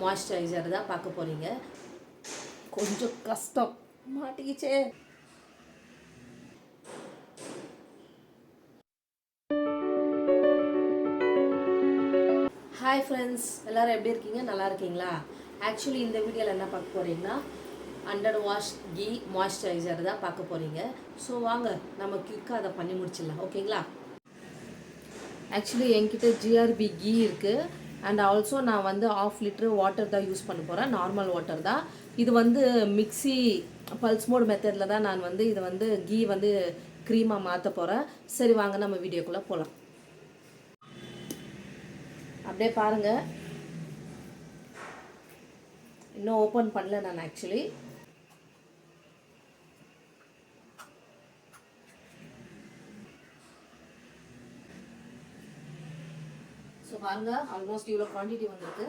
Moisturiser தான் பார்க்க போகிறீங்க. கொஞ்சம் கஷ்டம் மாட்டிக்கிச்சே. ஹாய் ஃப்ரெண்ட்ஸ், எல்லோரும் எப்படி இருக்கீங்க? நல்லா இருக்கீங்களா? ஆக்சுவலி இந்த வீடியோவில் என்ன பார்க்க போகிறீங்கன்னா அண்டர் வாஷ் கீ மாய்ஸ்சரைசர் தான் பார்க்க போகிறீங்க. ஸோ வாங்க நம்ம குயிக்காக அதை பண்ணி முடிச்சிடலாம். ஓகேங்களா? ஆக்சுவலி என்கிட்ட ஜிஆர்பி கீ இருக்குது. அண்ட் ஆல்சோ நான் வந்து 1/2 லிட்டர் வாட்டர் தான் யூஸ் பண்ண போகிறேன். நார்மல் வாட்டர் தான். இது வந்து மிக்ஸி பல்ஸ் மோட் மெத்தடில் தான் நான் வந்து இதை வந்து கீ வந்து க்ரீமாக மாற்ற போகிறேன். சரி வாங்க நம்ம வீடியோக்குள்ளே போகலாம். அப்படியே பாருங்கள், இன்னும் ஓப்பன் பண்ணல நான் ஆக்சுவலி. ஸோ பாருங்க, ஆல்மோஸ்ட் இவ்வளோ குவான்டிட்டி வந்திருக்கு.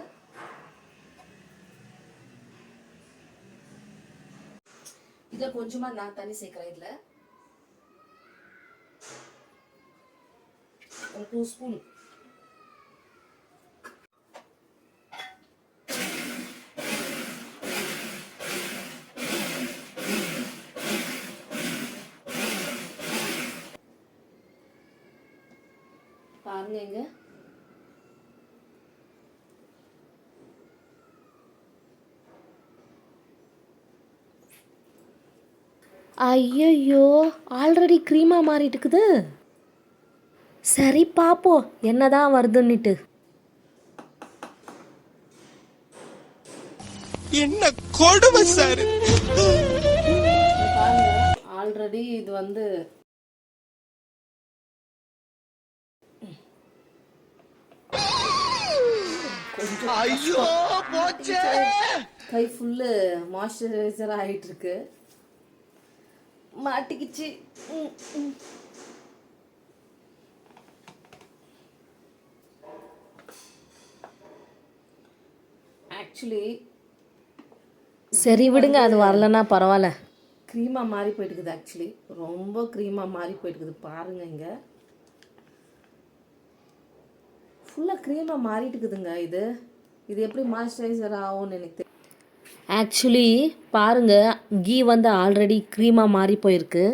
இதில் கொஞ்சமாக நான் தண்ணி சேர்க்குறேன். இதில் ஒரு 2 ஸ்பூன். பாருங்க இங்க ஐயோ, ஆல்ரெடி க்ரீமா மாறிட்டு இருக்குது. சரி பாப்போம் என்னதான் வருதுன்னுட்டு. என்ன கொடுமை சார். ஆல்ரெடி இது வந்து ஐயோ போச்சே. கை ஃபுல்லு மாய்ஸ்சரைசர் ஆகிட்டு இருக்கு. மாட்டிக்கிச்சு. ஆக்சுவலி சரி விடுங்க, அது வரலன்னா பரவாயில்ல. க்ரீமாக மாறி போயிட்டுக்குது. ஆக்சுவலி ரொம்ப க்ரீமாக மாறி போயிட்டுக்குது. பாருங்க இங்க ஃபுல்லாக க்ரீமாக மாறிட்டு இருக்குதுங்க. இது எப்படி மாய்ஸ்சரைசர் ஆகும்னு எனக்கு தெரியும். ஆக்சுவலி பாருங்கள், கீ வந்து ஆல்ரெடி க்ரீமாக மாறி போயிருக்கு.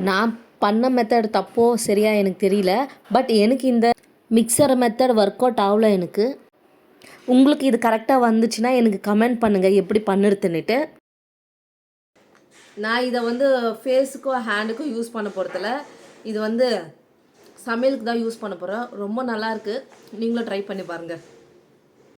நான் பண்ண மெத்தட் தப்போ சரியா எனக்கு தெரியல. பட் எனக்கு இந்த மிக்சர் மெத்தட் ஒர்க் அவுட் ஆகல எனக்கு. உங்களுக்கு இது கரெக்டாக வந்துச்சுன்னா எனக்கு கமெண்ட் பண்ணுங்கள் எப்படி பண்ணுறதுன்னுட்டு. நான் இதை வந்து ஃபேஸுக்கோ ஹேண்டுக்கோ யூஸ் பண்ண போகிறதில்ல. இது வந்து சமையலுக்கு தான் யூஸ் பண்ண போகிறேன். ரொம்ப நல்லாயிருக்கு. நீங்களும் ட்ரை பண்ணி பாருங்கள்.